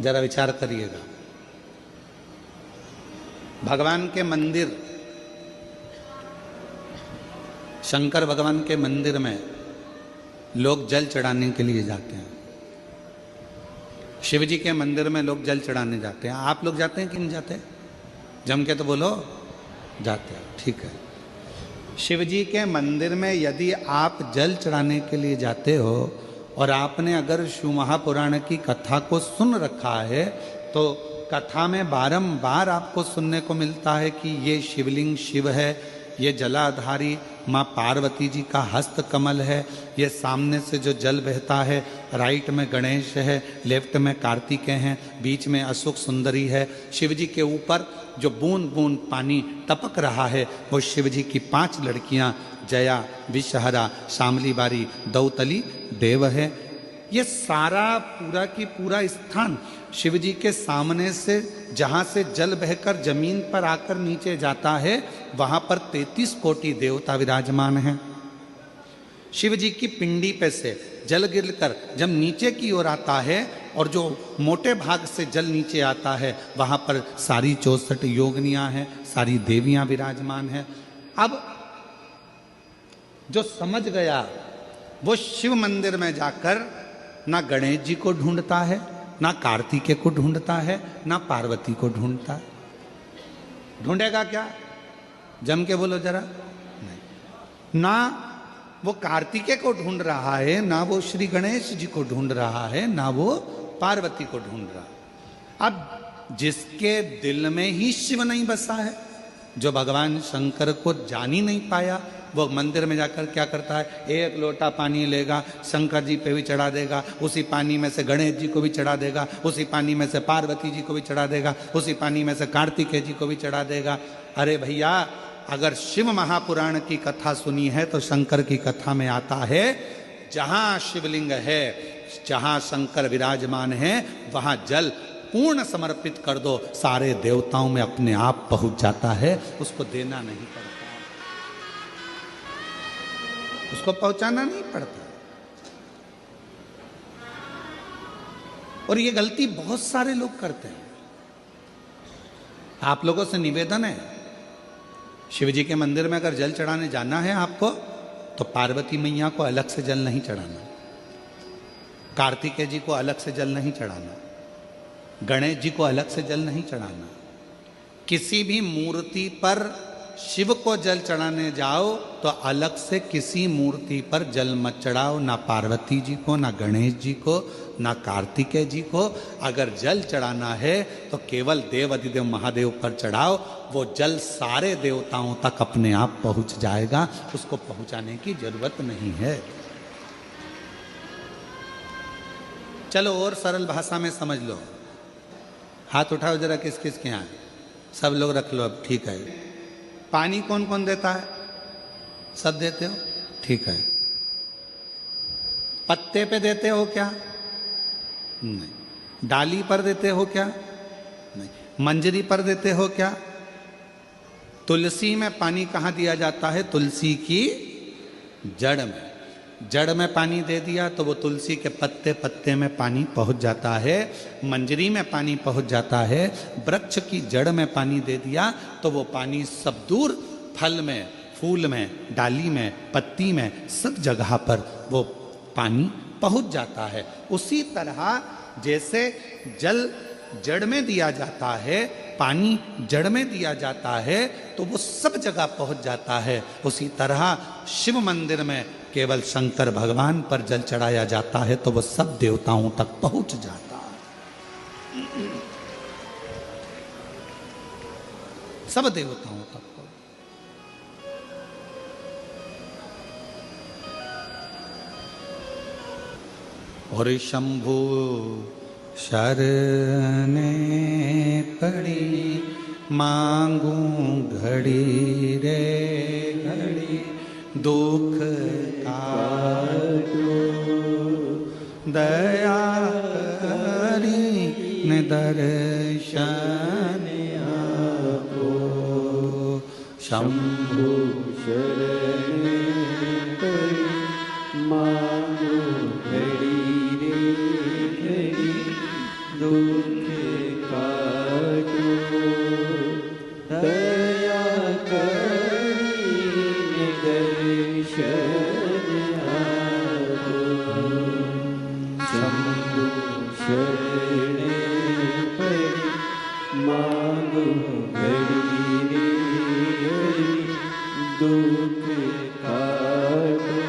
जरा विचार करिएगा। भगवान के मंदिर, शंकर भगवान के मंदिर में लोग जल चढ़ाने के लिए जाते हैं। शिव जी के मंदिर में लोग जल चढ़ाने जाते हैं। आप लोग जाते हैं कि नहीं जाते? जम के तो बोलो, जाते हैं। ठीक है। शिव जी के मंदिर में यदि आप जल चढ़ाने के लिए जाते हो और आपने अगर शिव महापुराण की कथा को सुन रखा है तो कथा में बारंबार आपको सुनने को मिलता है कि ये शिवलिंग शिव है, ये जलाधारी माँ पार्वती जी का हस्त कमल है, ये सामने से जो जल बहता है, राइट में गणेश है, लेफ्ट में कार्तिकेय हैं, बीच में अशोक सुंदरी है। शिव जी के ऊपर जो बूंद बूंद पानी टपक रहा है वो शिव जी की 5 लड़कियां जया, विषहरा, शामली बारी, दौतली, देव है। ये सारा पूरा की पूरा स्थान शिव जी के सामने से जहाँ से जल बहकर जमीन पर आकर नीचे जाता है वहाँ पर 33 कोटि देवता विराजमान हैं। शिव जी की पिंडी पे से जल गिरकर जब नीचे की ओर आता है और जो मोटे भाग से जल नीचे आता है वहाँ पर सारी 64 योगिनियाँ हैं, सारी देवियाँ विराजमान हैं। अब जो समझ गया वो शिव मंदिर में जाकर ना गणेश जी को ढूंढता है, ना कार्तिकेय को ढूंढता है, ना पार्वती को ढूंढता है। ढूंढेगा क्या? जम के बोलो जरा। नहीं, ना वो कार्तिकेय को ढूंढ रहा है, ना वो श्री गणेश जी को ढूंढ रहा है, ना वो पार्वती को ढूंढ रहा है। अब जिसके दिल में ही शिव नहीं बसा है, जो भगवान शंकर को जान ही नहीं पाया, वो मंदिर में जाकर क्या करता है? 1 लोटा पानी लेगा, शंकर जी पे भी चढ़ा देगा, उसी पानी में से गणेश जी को भी चढ़ा देगा, उसी पानी में से पार्वती जी को भी चढ़ा देगा, उसी पानी में से कार्तिकेय जी को भी चढ़ा देगा। अरे भैया, अगर शिव महापुराण की कथा सुनी है तो शंकर की कथा में आता है जहां शिवलिंग है, जहां शंकर विराजमान है, वहां जल पूर्ण समर्पित कर दो, सारे देवताओं में अपने आप पहुंच जाता है। उसको देना नहीं पड़ता, उसको पहुंचाना नहीं पड़ता। और ये गलती बहुत सारे लोग करते हैं। आप लोगों से निवेदन है, शिव जी के मंदिर में अगर जल चढ़ाने जाना है आपको तो पार्वती मैया को अलग से जल नहीं चढ़ाना, कार्तिकेय जी को अलग से जल नहीं चढ़ाना, गणेश जी को अलग से जल नहीं चढ़ाना। किसी भी मूर्ति पर शिव को जल चढ़ाने जाओ तो अलग से किसी मूर्ति पर जल मत चढ़ाओ, ना पार्वती जी को, ना गणेश जी को, ना कार्तिकेय जी को। अगर जल चढ़ाना है तो केवल देव अधिदेव महादेव पर चढ़ाओ, वो जल सारे देवताओं तक अपने आप पहुंच जाएगा, उसको पहुंचाने की जरूरत नहीं है। चलो और सरल भाषा में समझ लो। हाथ उठाओ जरा, किस किस के यहाँ? सब लोग रख लो अब, ठीक है। पानी कौन कौन देता है? सब देते हो, ठीक है। पत्ते पे देते हो क्या? नहीं। डाली पर देते हो क्या? नहीं। मंजरी पर देते हो क्या? तुलसी में पानी कहाँ दिया जाता है? तुलसी की जड़ में। जड़ में पानी दे दिया तो वो तुलसी के पत्ते पत्ते में पानी पहुंच जाता है, मंजरी में पानी पहुंच जाता है। वृक्ष की जड़ में पानी दे दिया तो वो पानी सब दूर फल में, फूल में, डाली में, पत्ती में, सब जगह पर वो पानी पहुंच जाता है। उसी तरह जैसे जल जड़ में दिया जाता है, पानी जड़ में दिया जाता है तो वो सब जगह पहुंच जाता है। उसी तरह शिव मंदिर में केवल शंकर भगवान पर जल चढ़ाया जाता है तो वो सब देवताओं तक पहुंच जाता है, सब देवताओं तक। और शंभु शरणे पड़ी मांगू घड़ी रे घड़ी, दुख काटो दया करी न दर्शन आपो। शंभु शरणे पड़ी मांगो घड़ी रे घड़ी, दुख शरणे परी मांगो घड़ी रे घड़ी दुख काटो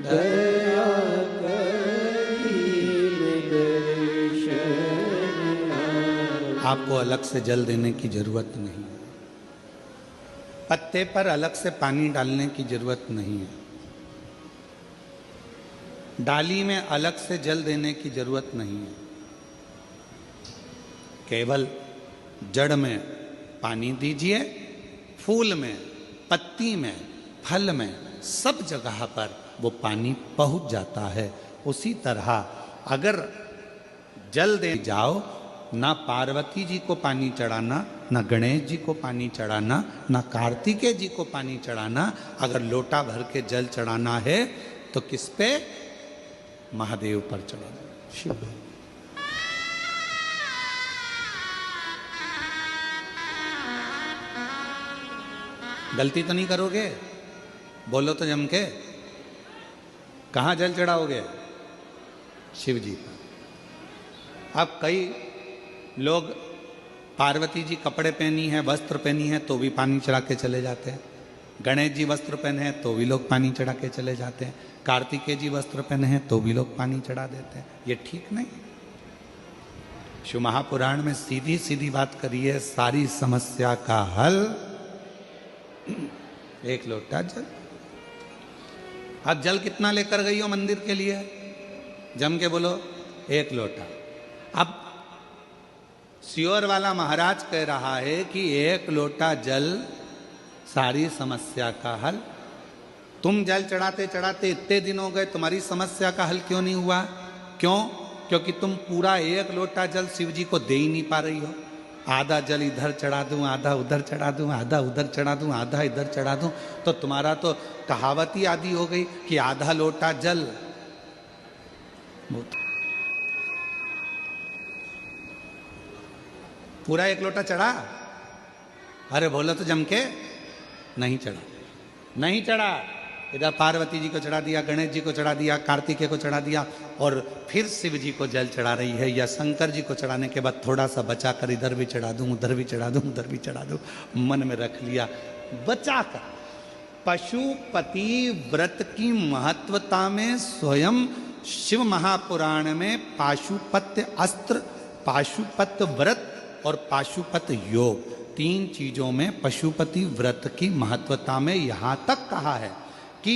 दया करीम दर्शन आए। आपको अलग से जल देने की जरूरत नहीं है, पत्ते पर अलग से पानी डालने की जरूरत नहीं है, डाली में अलग से जल देने की जरूरत नहीं है। केवल जड़ में पानी दीजिए, फूल में, पत्ती में, फल में, सब जगह पर वो पानी पहुंच जाता है। उसी तरह अगर जल दे जाओ, ना पार्वती जी को पानी चढ़ाना, ना गणेश जी को पानी चढ़ाना, ना कार्तिकेय जी को पानी चढ़ाना। अगर लोटा भर के जल चढ़ाना है तो किस पे? महादेव पर चढ़ाना, शिव। गलती तो नहीं करोगे? बोलो तो जम के। कहाँ जल चढ़ाओगे? शिव जी पर। अब कई लोग पार्वती जी कपड़े पहनी है, वस्त्र पहनी है, तो भी पानी चढ़ा के चले जाते हैं। गणेश जी वस्त्र पहने हैं तो भी लोग पानी चढ़ा के चले जाते हैं। कार्तिकेय जी वस्त्र पहने हैं तो भी लोग पानी चढ़ा देते हैं। ये ठीक नहीं। शिव महापुराण में सीधी सीधी बात करी है, सारी समस्या का हल एक लोटा जल। अब जल कितना लेकर गई हो मंदिर के लिए? जम के बोलो, एक लोटा। अब सियोर वाला महाराज कह रहा है कि एक लोटा जल सारी समस्या का हल। तुम जल चढ़ाते चढ़ाते इतने दिन हो गए, तुम्हारी समस्या का हल क्यों नहीं हुआ? क्यों? क्योंकि तुम पूरा एक लोटा जल शिव जी को दे ही नहीं पा रही हो। आधा जल इधर चढ़ा दूं, आधा उधर चढ़ा दूं, आधा उधर चढ़ा दूं, आधा इधर चढ़ा दूं, तो तुम्हारा तो कहावत ही आदि हो गई कि आधा लोटा जल। पूरा एक लोटा चढ़ा? अरे बोलो तो जम के। नहीं चढ़ा, नहीं चढ़ा। इधर पार्वती जी को चढ़ा दिया, गणेश जी को चढ़ा दिया, कार्तिकेय को चढ़ा दिया, और फिर शिव जी को जल चढ़ा रही है। या शंकर जी को चढ़ाने के बाद थोड़ा सा बचा कर इधर भी चढ़ा दूं, उधर भी चढ़ा दूं, उधर भी चढ़ा दूं, मन में रख लिया बचा कर। पशुपति व्रत की महत्वता में स्वयं शिव महापुराण में पाशुपत्य अस्त्र, पाशुपत व्रत और पाशुपत योग, तीन चीजों में पशुपति व्रत की महत्वता में यहां तक कहा है कि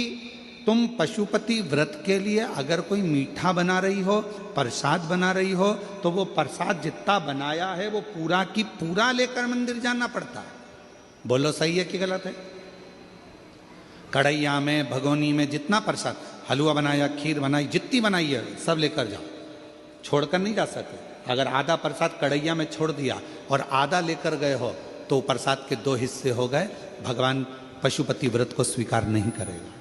तुम पशुपति व्रत के लिए अगर कोई मीठा बना रही हो, प्रसाद बना रही हो, तो वो प्रसाद जितना बनाया है वो पूरा की पूरा लेकर मंदिर जाना पड़ता है। बोलो सही है कि गलत है? कढ़ैया में, भगोनी में जितना प्रसाद, हलवा बनाया, खीर बनाई, जितनी बनाई है सब लेकर जाओ, छोड़कर नहीं जा सकते। अगर आधा प्रसाद कढ़ैया में छोड़ दिया और आधा लेकर गए हो तो प्रसाद के दो हिस्से हो गए। भगवान पशुपति व्रत को स्वीकार नहीं करेगा,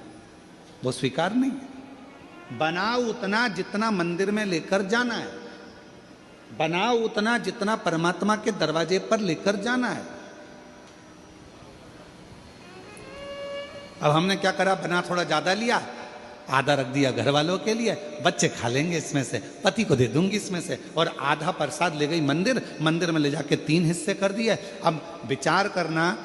वो स्वीकार नहीं है। बनाओ उतना जितना मंदिर में लेकर जाना है, बनाओ उतना जितना परमात्मा के दरवाजे पर लेकर जाना है। अब हमने क्या करा, बना थोड़ा ज्यादा लिया, आधा रख दिया घर वालों के लिए, बच्चे खा लेंगे इसमें से, पति को दे दूंगी इसमें से, और आधा प्रसाद ले गई मंदिर, मंदिर में ले जाके 3 हिस्से कर दिए। अब विचार करना,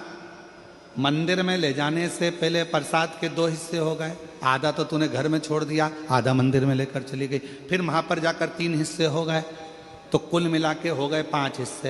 मंदिर में ले जाने से पहले प्रसाद के 2 हिस्से हो गए, आधा तो तूने घर में छोड़ दिया, आधा मंदिर में लेकर चली गई, फिर वहां पर जाकर 3 हिस्से हो गए, तो कुल मिला के हो गए 5 हिस्से।